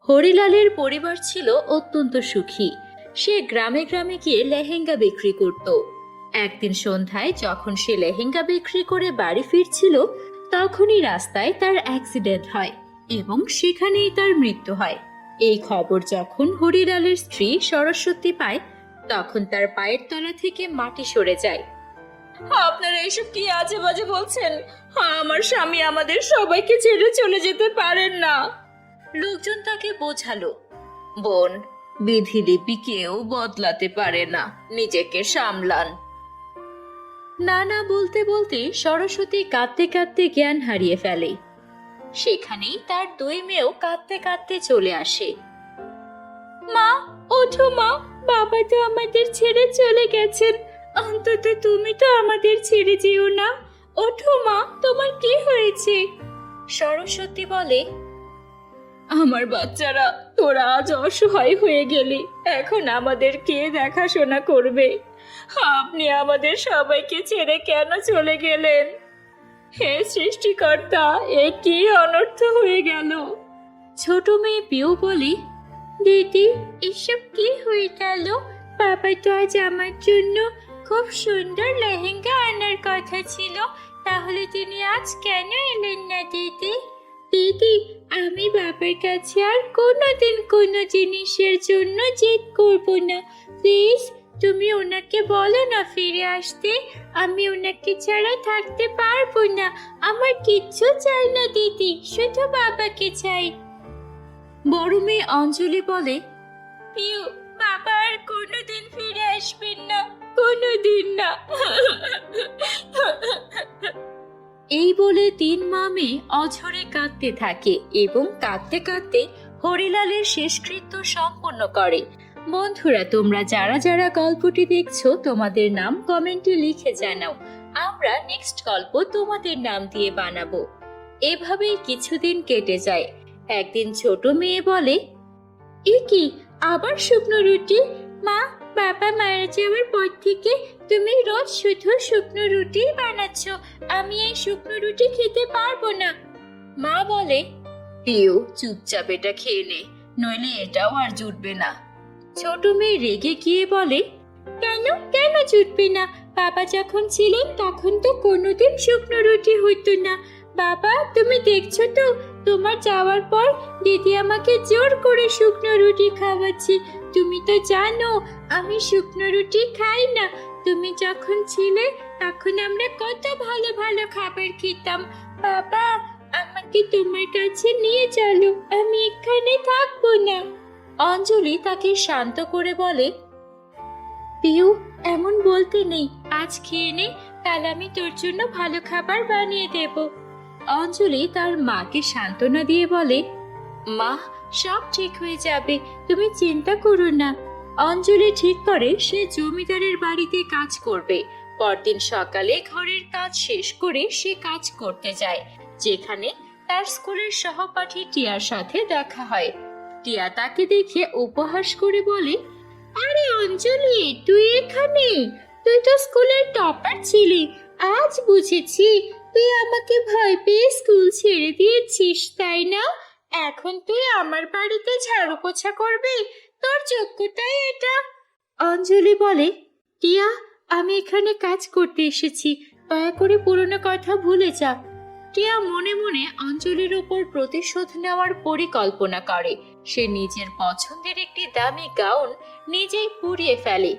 হরিলালের পরিবার ছিল অত্যন্ত সুখী। সে গ্রামে গ্রামে গিয়ে লেহেঙ্গা বিক্রি করত। একদিন সন্ধ্যায় যখন সে লেহেঙ্গা বিক্রি করে বাড়ি ফিরছিল, তখনই রাস্তায় তার অ্যাক্সিডেন্ট হয় এবং সেখানেই তার মৃত্যু হয়। এই খবর যখন হরিলালের স্ত্রী সরস্বতী পায়, তখন তার পায়ের তলা থেকে মাটি সরে যায়। আপনারা এসব কি আজে বাজে বলছেন? আমার স্বামী আমাদের সবাইকে ছেড়ে চলে যেতে পারেন না। লোকজন তাকে বোঝালো, বোন, বিধিলিপি কেউ বদলাতে পারে না, নিজেকে সামলান। না না বলতে বলতে সরস্বতী কাঁদতে কাঁদতে জ্ঞান হারিয়ে ফেলে। সেখানেই তার দুই মেয়েও কাঁদতে কাঁদতে চলে আসে। মা, ওঠো মা, বাবা তো আমাদের ছেড়ে চলে গেছেন, অন্তত তুমি তো আমাদের ছেড়ে যেও না। ওঠো মা, তোমার কি হয়েছে? সরস্বতী বলে, আমার বাচ্চারা, তোরা আজ অসহায় হয়ে গেলি, এখন আমাদের কে দেখাশোনা করবে? আপনি আমাদের সবাইকে ছেড়ে কেন চলে গেলেন? হে সৃষ্টিকর্তা, এ কি অনর্থ হয়ে গেল? ছোট মেয়ে পিউ বলি, দিদি, এসব কি হয়ে গেল? বাবা তো আজ আমার জন্য খুব সুন্দর লেহেঙ্গা আনার কথা ছিল, তাহলে তিনি আজ কেন এলেন না দিদি? দিদি, আমি বাবার কাছে আর কোনোদিন কোনো জিনিসের জন্য জেদ করব না। প্লিজ, তুমি ওনাকে বলো না ফিরে আসতে। আমি ওনাকে ছাড়া থাকতে পারবো না। আমার কিচ্ছু চাই না দিদি, শুধু বাবাকে চাই। বড় মেয়ে অঞ্জলি বলে, পিউ, বাবা আর কোনোদিন ফিরে আসবেন না, কোনোদিন না। এই বলে তিন মা মেয়ে অঝরে কাঁদতে থাকে এবং কাঁদতে কাঁদতে হরিলালের শেষকৃত্য সম্পন্ন করে। বন্ধুরা, তোমরা যারা যারা গল্পটি দেখছো, তোমাদের নাম কমেন্টে লিখে জানাও। আমরা নেক্সট গল্প তোমাদের নাম দিয়ে বানাবো। এভাবেই কিছুদিন কেটে যায়। একদিন ছোট মেয়ে বলে, এ কি, আবার শুকনো রুটি? মা, বাবা মারা যাওয়ার পর থেকে তুমি রোজ শুধু শুকনো রুটি বানাচ্ছ, আমি এই শুকনো রুটি খেতে পারবো না। মা বলে, পিউ, চুপচাপ এটা খেয়ে নে, নইলে এটাও আর জুটবে না। ছোট মেয়ে রেগে গিয়ে বলে, কেন কেন জুটবে না? বাবা যখন ছিলেন তখন তো কোনোদিন শুকনো রুটি হতো না। বাবা, তুমি দেখছো তো, তোমার যাওয়ার পর দিদি আমাকে জোর করে শুকনো রুটি খাওয়াচ্ছে। তুমি তো জানো আমি শুকনো রুটি খাই না। তুমি যখন ছিলে তখন আমরা কত ভালো ভালো খাবার খেতাম। বাবা, আমাকে তোমার কাছে নিয়ে চলো, আমি এখানে থাকবো না। অঞ্জলি তাকে শান্ত করে বলে, পিউ, এমন বলতে নেই, আজ খেয়ে নে, কাল আমি তোর জন্য ভালো খাবার বানিয়ে দেব। অঞ্জলি তার মাকে সান্ত্বনা দিয়ে বলে, মা, সব ঠিক হয়ে যাবে, তুমি চিন্তা করো না। অঞ্জলি ঠিক করে সে জমিদারের বাড়িতে কাজ করবে। পরদিন সকালে ঘরের কাজ শেষ করে সে কাজ করতে যায়, যেখানে তার স্কুলের সহপাঠী টিয়ার সাথে দেখা হয়। টিয়া তাকে দেখে উপহাস করে বলে, আরে অঞ্জলি, তুই এখানে? তুই তো স্কুলের টপার ছিলি, আজ বুঝেছি তুই আমাকে ভয় পেয়ে স্কুল ছেড়ে দিয়েছিস, তাই না? এখন তুই আমার বাড়িতে ঝাড়ু পোছা করবি? তোর যোগ্যতাই এটা। অঞ্জলি বলে, টিয়া, আমি এখানে কাজ করতে এসেছি, দয়া করে পুরনো কথা ভুলে যা। টিয়া মনে মনে অঞ্জলির উপর প্রতিশোধ নেওয়ার পরিকল্পনা করে। সে নিজের পছন্দের একটি দামি গাউন নিজেই পুড়িয়ে ফেলে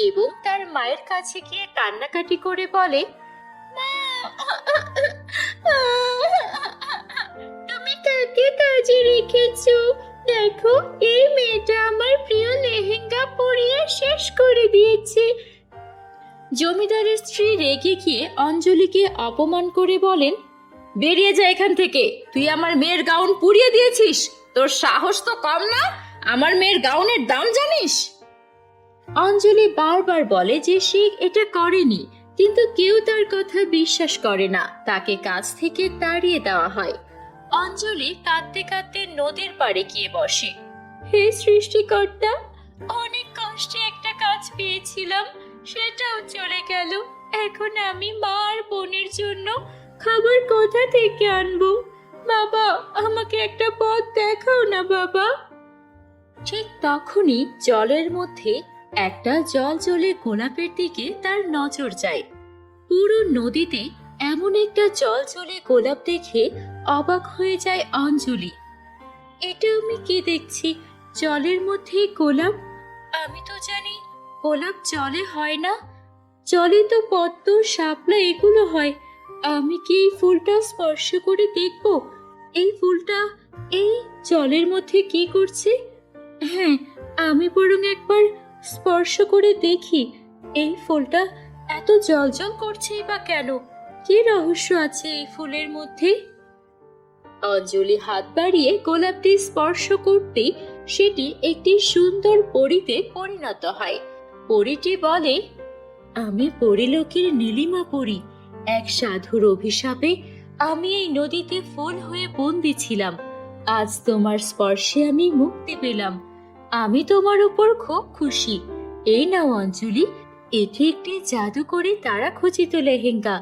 এবং তার মায়ের কাছে গিয়ে কান্নাকাটি করে বলে, মা, তুমি কাকে কাজে রেখেছো? দেখো, এই মেয়েটা আমার প্রিয় লেহেঙ্গা পরিয়ে শেষ করে দিয়েছে। জমিদারের স্ত্রী রেগে গিয়ে অঞ্জলিকে অপমান করে বলেন, বেরিয়ে যা এখান থেকে, তুই আমার মেয়ের গাউন পুড়িয়ে দিয়েছিস, তোর সাহস তো কম না? আমার মেয়ের গাউনের দাম জানিস? অঞ্জলি বারবার বলে যে সে এটা করেনি, কিন্তু কেউ তার কথা বিশ্বাস করে না। তাকে কাজ থেকে তাড়িয়ে দেওয়া হয়। অঞ্জলি কাঁদতে কাঁদতে নদীর পাড়ে গিয়ে বসে। হে সৃষ্টিকর্তা, অনেক কষ্টে একটা কাজ পেয়েছিলাম, সেটাও চলে গেল। এখন আমি মা আর বোনের জন্য খাবার কোথা থেকে আনবো? বাবা, আমাকে একটা পথ দেখাও না বাবা। ঠিক তখনই জলের মধ্যে একটা জলজলে গোলাপের দিকে তার নজর যায়। পুরো নদীতে এমন একটা জলজলে গোলাপ দেখে অবাক হয়ে যায় অঞ্জলি। এটা আমি কি দেখছি? জলের মধ্যে গোলাপ? আমি তো জানি গোলাপ জলে হয় না, জলে তো পদ্ম শাপলা এগুলো হয়। আমি কি এই ফুলটা স্পর্শ করে দেখব? এই ফুলটা এই জলের মধ্যে কি করছে? হ্যাঁ, আমি বরং একবার স্পর্শ করে দেখি এই ফুলটা এত জ্বলজ্বল করছেই বা কেন? কি রহস্য আছে এই ফুলের মধ্যে? অঞ্জলি হাত বাড়িয়ে গোলাপটি স্পর্শ করতেই সেটি একটি সুন্দর পরীতে পরিণত হয়। পরীটি বলে, আমি পরিলোকের নীলিমা পরী। এক সাধুর অভিশাপে আমি এই নদীতে ফুল হয়ে বন্দী ছিলাম। আজ তোমার স্পর্শে আমি মুক্তি পেলাম। আমি তোমার উপর খুব খুশি। এই নাও অঞ্জলি, এটি একটি জাদুকরি তারা খচিত লেহেঙ্গা।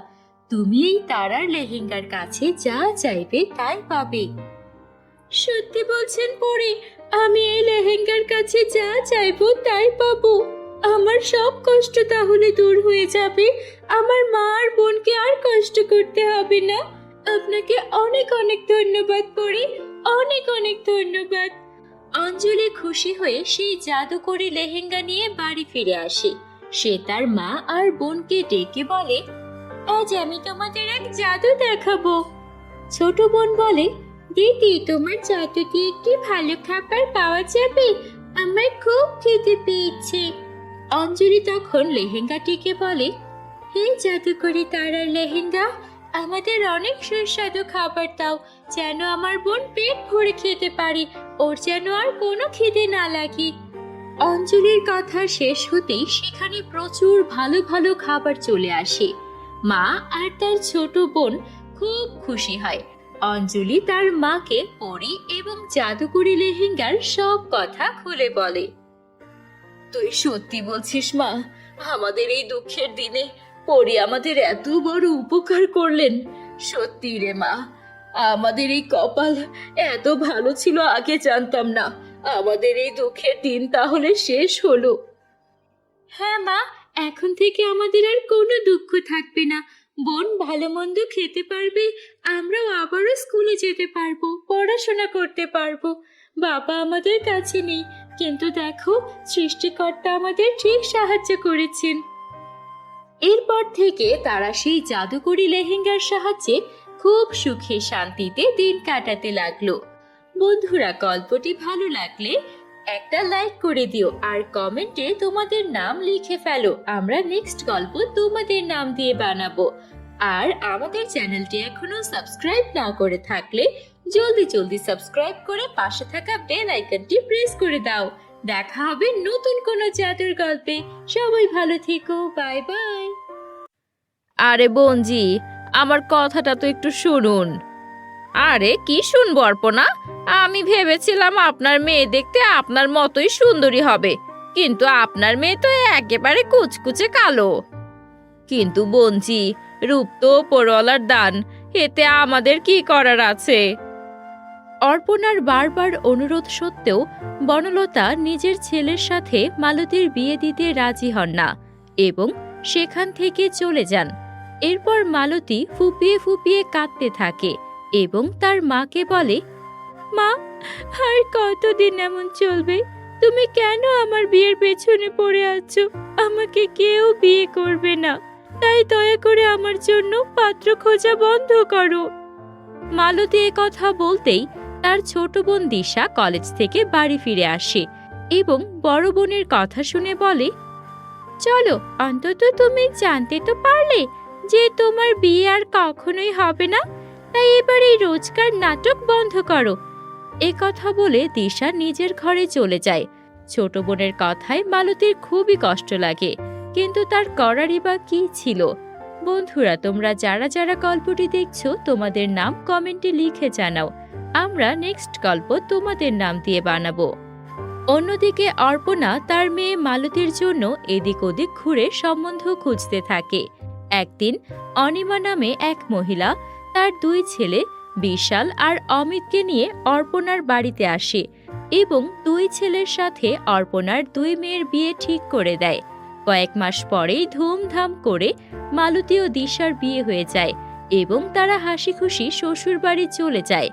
তুমি এই তারার লেহেঙ্গার কাছে যা চাইবে তাই পাবে। সত্যি বলছেন পরি? আমি এই লেহেঙ্গার কাছে যা চাইবো তাই পাবো? আমার সব কষ্ট তাহলে দূর হয়ে যাবে। আমার মা আর বোনকে আর কষ্ট করতে হবে না। আপনাকে অনেক অনেক ধন্যবাদ পরি, অনেক অনেক ধন্যবাদ। অঞ্জলি খুশি হয়ে সেই জাদুকরি লেহেঙ্গা নিয়ে বাড়ি ফিরে আসে। সে তার মা আর বোনকে ডেকে বলে, আজ আমি তোমাদের এক জাদু দেখাবো। ছোট বোন বলে, দিদি তোমার জাদু দিয়ে একটি ভালো খাবার পাওয়া যাবে? আমার খুব খিদে পেয়েছে। অঞ্জলি তখন লেহেঙ্গাটিকে বলে, হে জাদুকরি তারার লেহেঙ্গা, আমাদের অনেক সুস্বাদু খাবার দাও, যেন আমার বোন পেট ভরে খেতে পারে, ওর যেন আর কোনো খিদে না লাগে। অঞ্জলির কথা শেষ হতেই সেখানে প্রচুর ভালো ভালো খাবার চলে আসে। মা আর তার ছোট বোন খুব খুশি হয়। অঞ্জলি তার মাকে পরি এবং জাদুকরি লেহেঙ্গার সব কথা খুলে বলে। তুই সত্যি বলছিস মা? আমাদের এই দুঃখের দিনে পরি আমাদের এত বড় উপকার করলেন। সত্যি রে মা, আমাদের এই কপাল এত ভালো ছিল, আগে জানতাম না। আমাদের এই দুঃখের দিন তাহলে শেষ হলো। হ্যাঁ মা, এখন থেকে আমাদের আর কোনো দুঃখ থাকবে না। বোন ভালো মন্দ খেতে পারবে, আমরাও আবারও স্কুলে যেতে পারবো, পড়াশোনা করতে পারবো। বাবা আমাদের কাছে নেই, কিন্তু দেখো সৃষ্টিকর্তা আমাদের ঠিক সাহায্য করেছেন। এরপর থেকে তারা সেই জাদুকরি লেহেঙ্গার সাহায্যে খুব সুখে শান্তিতে দিন কাটাতে লাগলো। বন্ধুরা, গল্পটি ভালো লাগলে একটা লাইক করে দিও আর কমেন্টে তোমাদের নাম লিখে ফেলো। আমরা নেক্সট গল্প তোমাদের নাম দিয়ে বানাবো। আর আমাদের চ্যানেলটি এখনো সাবস্ক্রাইব না করে থাকলে জলদি জলদি সাবস্ক্রাইব করে পাশে থাকা বেল আইকনটি প্রেস করে দাও। দেখা হবে নতুন কোনো জাদুর গল্পে। সবাই ভালো থেকো, বাই বাই। আরে বোনজি, আমার কথাটা তো একটু শুনুন। আরে কি শুনবো অর্পণা? আমি ভেবেছিলাম আপনার মেয়ে দেখতে আপনার মতোই সুন্দরী হবে, কিন্তু আপনার মেয়ে তো একেবারে কুচকুচে কালো। কিন্তু বোনজি, রূপ তো ওপরওয়ালার দান, এতে আমাদের কি করার আছে? অর্পণার বারবার অনুরোধ সত্ত্বেও বনলতা নিজের ছেলের সাথে মালতীর বিয়ে দিতে রাজি হন না এবং সেখান থেকে চলে যান। এরপর মালতী ফুপিয়ে ফুপিয়ে কাঁদতে থাকে এবং তার মাকে বলে, মা, আর কতদিন এমন চলবে? তুমি কেন আমার বিয়ের পেছনে পড়ে আছো? আমাকে কেউ বিয়ে করবে না, তাই দয়া করে আমার জন্য পাত্র খোঁজা বন্ধ করো। মালতী কথা বলতেই তার ছোট বোন দিশা কলেজ থেকে বাড়ি ফিরে আসে এবং বড় বোনের কথা শুনে বলে, চলো, অন্তত তুমি জানতে তো পারলে যে তোমার বিয়ে আর কখনোই হবে না, তাই এবার এই রোজকার নাটক বন্ধ করো। কথা বলে দিশা নিজের ঘরে চলে যায়। ছোট বোনের কথায় মালতীর খুবই কষ্ট লাগে, কিন্তু তার করারই বা কি ছিল? বন্ধুরা, তোমরা যারা যারা গল্পটি দেখছো তোমাদের নাম কমেন্টে লিখে জানাও। আমরা নেক্সট গল্প তোমাদের নাম দিয়ে বানাবো। অন্যদিকে অর্পণা তার মেয়ে মালতীর জন্য এদিক ওদিক ঘুরে সম্বন্ধ খুঁজতে থাকে। একদিন অনিমা নামে এক মহিলা তার দুই ছেলে বিশাল আর অমিতকে নিয়ে অর্পণার বাড়িতে আসে। এবং দুই ছেলের সাথে অর্পণার দুই মেয়ের বিয়ে ঠিক করে দেয়। কয়েক মাস পরেই ধুমধাম করে মালতী ও দিশার বিয়ে হয়ে যায় এবং তারা হাসি খুশি শ্বশুর বাড়ি চলে যায়।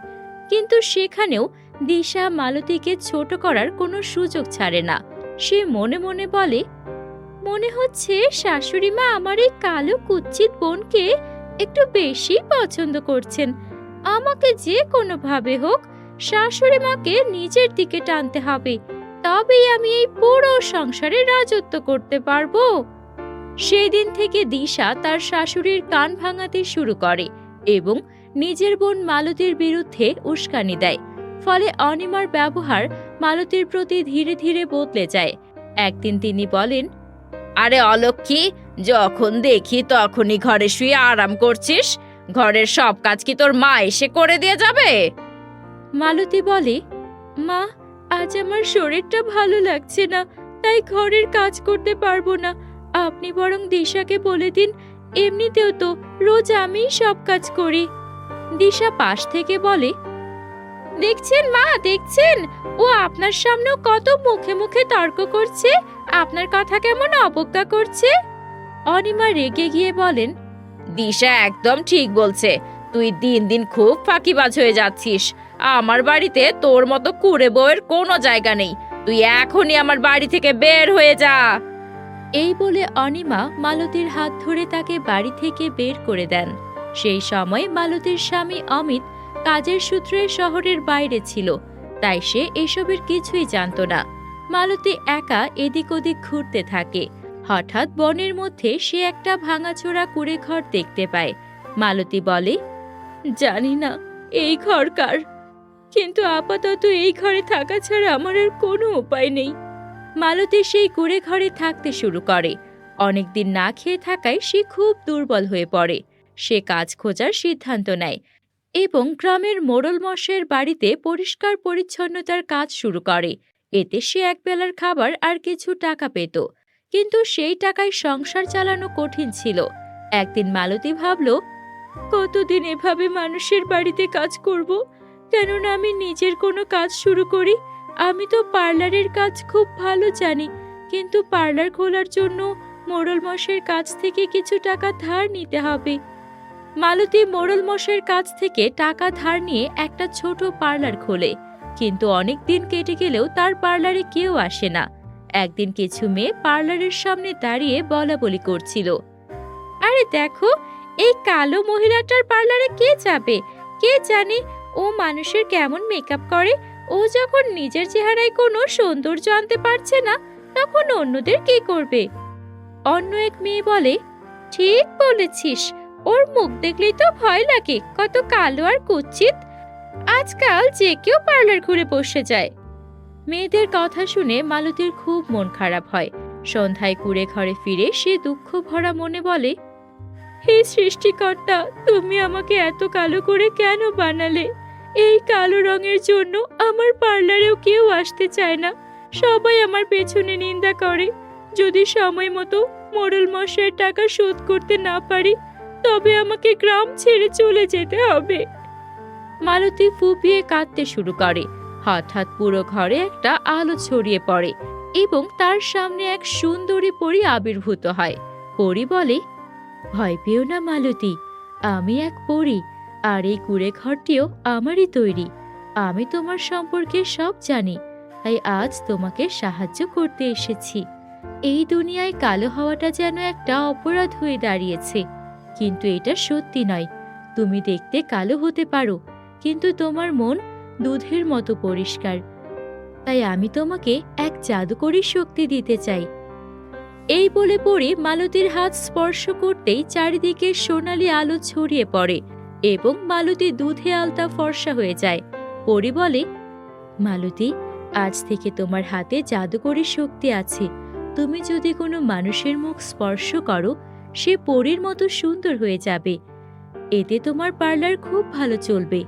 কিন্তু সেখানেও দিশা মালতীকে ছোট করার কোনো সুযোগ ছাড়ে না। সে মনে মনে বলে, মনে হচ্ছে শাশুড়ি মা আমার এই কালো কুৎসিত বোনকে একটু বেশি পছন্দ করছেন। আমাকে যে কোনোভাবে হোক শাশুড়ি মাকে নিজের দিকে টানতে হবে, তবেই আমি এই পুরো সংসারে রাজত্ব করতে পারবো। সেই দিন থেকে দিশা তার শাশুড়ির কান ভাঙাতে শুরু করে এবং নিজের বোন মালতীর বিরুদ্ধে উস্কানি দেয়। ফলে অনিমার ব্যবহার মালতীর প্রতি ধীরে ধীরে বদলে যায়। একদিন তিনি বলেন, আরে অলক্ষী, যখন দেখি তখনই ঘরে শুয়ে আরাম করছিস। ঘরের সব কাজ কি তোর মা এসে করে দিয়ে যাবে? মালতী বলে, মা, আজ আমার শরীরটা ভালো লাগছে না, তাই ঘরের কাজ করতে পারবো না। আপনি বরং দিশাকে বলে দিন, এমনিতেও তো রোজ আমিই সব কাজ করি। দিশা পাশ থেকে বলে, দেখছেন মা, দেখছেন, ও আপনার সামনেও কত মুখে মুখে তর্ক করছে, আপনার কথা কেমন অবজ্ঞা করছে। অনিমা রেগে গিয়ে বলেন, দিশা একদম ঠিক বলছে। তুই দিন দিন খুব ফাঁকিবাজ হয়ে যাচ্ছিস। আমার বাড়িতে তোর মতো কুঁড়ে বউয়ের কোনো জায়গা নেই। তুই এখনই আমার বাড়ি থেকে বের হয়ে যা। এই বলে অনিমা মালতীর হাত ধরে তাকে বাড়ি থেকে বের করে দেন। সেই সময় মালতীর স্বামী অমিত কাজের সূত্রে শহরের বাইরে ছিল, তাই সে এসবের কিছুই জানত না। মালতী একা এদিক ওদিক ঘুরতে থাকে। হঠাৎ বনের মধ্যে সে একটা ভাঙাচোরা কুঁড়ে ঘর দেখতে পায়। মালতী বলে, জানি না এই ঘর কার, কিন্তু আপাতত এই ঘরে থাকা ছাড়া আমার আর কোনো উপায় নেই। মালতী সেই কুঁড়ে ঘরে থাকতে শুরু করে। অনেকদিন না খেয়ে থাকায় সে খুব দুর্বল হয়ে পড়ে। সে কাজ খোঁজার সিদ্ধান্ত নেয় এবং গ্রামের মোড়ল মশাইয়ের বাড়িতে পরিষ্কার পরিচ্ছন্নতার কাজ শুরু করে। এতে সে একবেলার খাবার আর কিছু টাকা পেত, কিন্তু সেই টাকায় সংসার চালানো কঠিন ছিল। একদিন মালতী ভাবল, কতদিন এভাবে মানুষের বাড়িতে কাজ করব, কেননা আমি নিজের কোনো কাজ শুরু করি। আমি তো পার্লারের কাজ খুব ভালো জানি, কিন্তু পার্লার খোলার জন্য মোড়ল মশাইয়ের কাছ থেকে কিছু টাকা ধার নিতে হবে। মালতী মোড়ল মশাইয়ের কাছ থেকে টাকা ধার নিয়ে একটা ছোট পার্লার খোলে, কিন্তু অনেক দিন কেটে গেলেও তার পার্লারে কেউ আসে না। একদিন কিছু মেয়ে পার্লারের সামনে দাঁড়িয়ে বলাবলি করছিল, আরে দেখো, এই কালো মহিলাটার পার্লারে কে যাবে? কে জানে ও মানুষের কেমন মেকআপ করে। ও যখন নিজের চেহারায় কোনো সৌন্দর্য আনতে পারছে না, তখন অন্যদের কি করবে? অন্য এক মেয়ে বলে, ঠিক বলেছিস, ওর মুখ দেখলেই তো ভয় লাগে, কত কালো আর কুৎসিত। আজকাল যে কেউ পার্লার ঘুরে বসে যায়। মেয়েদের কথা শুনে মালতীর খুব মন খারাপ হয়। সন্ধ্যায় কুঁড়ে ঘরে ফিরে সে দুঃখ ভরা মনে বলে, হে সৃষ্টিকর্তা, তুমি আমাকে এত কালো করে কেন বানালে? এই কালো রঙের জন্য আমার পার্লারেও কেউ আসতে চায় না, সবাই আমার পেছনে নিন্দা করে। যদি সময় মতো মোড়ল মশাইয়ের টাকা শোধ করতে না পারি, তবে আমাকে গ্রাম ছেড়ে চলে যেতে হবে। মালতী ফুপিয়ে কাঁদতে শুরু করে। হঠাৎ পুরো ঘরে একটা আলো ছড়িয়ে পড়ে এবং তার সামনে এক সুন্দরী পরী আবির্ভূত হয়। পরী বলে, ভয় পেও না মালতী, আমি এক পরী, আর এই কুঁড়ে ঘরটিও আমারই তৈরি। আমি তোমার সম্পর্কে সব জানি, তাই আজ তোমাকে সাহায্য করতে এসেছি। এই দুনিয়ায় কালো হওয়াটা যেন একটা অপরাধ হয়ে দাঁড়িয়েছে, কিন্তু এটা সত্যি নয়। তুমি দেখতে কালো হতে পারো, কিন্তু তোমার মন দুধের মতো পরিষ্কার। তাই আমি তোমাকে এক জাদুকরী শক্তি দিতে চাই। এই বলে পরে মালতীর হাত স্পর্শ করতেই চারিদিকে সোনালি আলো ছড়িয়ে পড়ে এবং মালতী দুধে আলতা ফর্সা হয়ে যায়। পরী বলে, মালতী, আজ থেকে তোমার হাতে জাদুকরী শক্তি আছে। তুমি যদি কোনো মানুষের মুখ স্পর্শ করো, সে পরীর মতো সুন্দর হয়ে যাবে। এতে তোমার পার্লার খুব ভালো চলবে।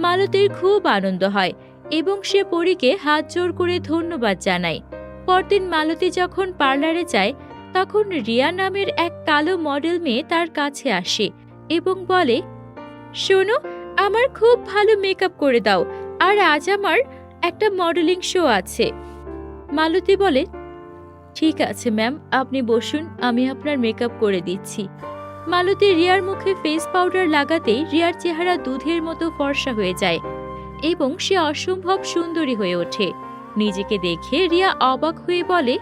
মালতীর খুব আনন্দ হয় এবং সে পরীকে হাত জোড় করে ধন্যবাদ জানায়। পরদিন মালতী যখন পার্লারে যায়, তখন রিয়া নামের এক কালো মডেল মেয়ে তার কাছে আসে এবং বলে, শোনো, আমার খুব ভালো মেকআপ করে দাও, আর আজ আমার একটা মডেলিং শো আছে। মালতী বলে, ঠিক আছে ম্যাম, আপনি বসুন, আমি আপনার মেকআপ করে দিচ্ছি। মালতী রিয়ার মুখে ফেস পাউডার লাগাতেই রিয়ার চেহারা দুধের মতো ফর্সা হয়ে যায় এবং সে অসম্ভব সুন্দরী হয়ে ওঠে। নিজেকে দেখে রিয়া অবাক হয়ে বলে,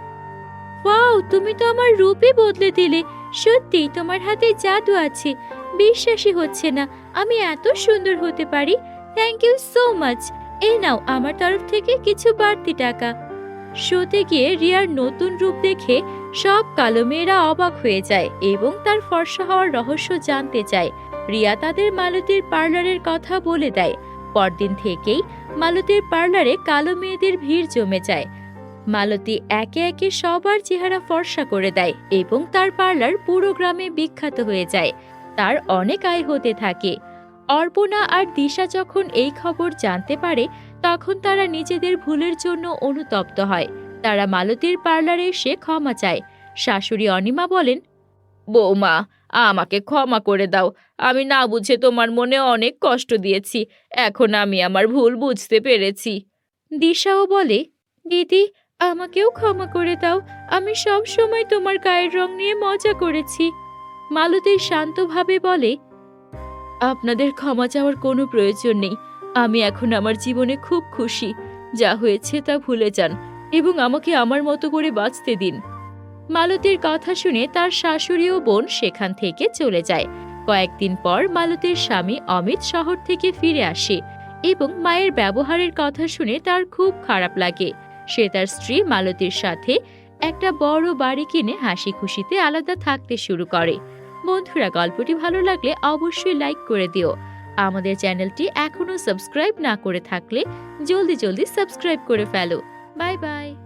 ওয়াও, তুমি তো আমার রূপই বদলে দিলে। সত্যি তোমার হাতে জাদু আছে। বিশ্বাসই হচ্ছে না আমি এত সুন্দর হতে পারি। Thank you so much. এই নাও আমার তরফ থেকে কিছু বাড়তি টাকা। শোতে গিয়ে রিয়ার নতুন রূপ দেখে সব কালো মেয়েরা অবাক হয়ে যায় এবং তার ফর্সা হওয়ার রহস্য জানতে চায়। রিয়া তাদের মালতীর পার্লারের কথা বলে দেয়। পরদিন থেকেই মালতীর পার্লারে কালো মেয়েদের ভিড় জমে যায়। মালতী একে একে সবার চেহারা ফর্সা করে দেয় এবং তার পার্লার পুরো গ্রামে বিখ্যাত হয়ে যায়। তার অনেক আয় হতে থাকে। অর্পণা আর দিশা যখন এই খবর জানতে পারে তখন তারা নিজেদের ভুলের জন্য অনুতপ্ত হয়। তারা মালতীর পার্লারে এসে ক্ষমা চায়। শাশুড়ি অনিমা বলেন, বৌমা, আমাকে ক্ষমা করে দাও। আমি না বুঝে তোমার মনে অনেক কষ্ট দিয়েছি। এখন আমি আমার ভুল বুঝতে পেরেছি। দিশাও বলে, দিদি, আমাকেও ক্ষমা করে দাও। আমি সব সময় তোমার গায়ের রং নিয়ে মজা করেছি। মালতী শান্তভাবে বলে, আপনাদের ক্ষমা চাওয়ার কোনো প্রয়োজন নেই। আমি এখন আমার জীবনে খুব খুশি। যা হয়েছে তা ভুলে যান এবং আমাকে আমার মতো করে বাঁচতে দিন। মালতীর কথা শুনে তার শাশুড়ি ও বোন সেখান থেকে চলে যায়। কয়েকদিন পর মালতীর স্বামী অমিত শহর থেকে ফিরে আসে এবং মায়ের ব্যবহারের কথা শুনে তার খুব খারাপ লাগে। সে তার স্ত্রী মালতীর সাথে একটা বড় বাড়ি কিনে হাসি খুশিতে আলাদা থাকতে শুরু করে। বন্ধুরা, গল্পটি ভালো লাগলে অবশ্যই লাইক করে দিও। আমাদের চ্যানেলটি এখনো সাবস্ক্রাইব না করে থাকলে জলদি সাবস্ক্রাইব করে ফেলো। Bye bye.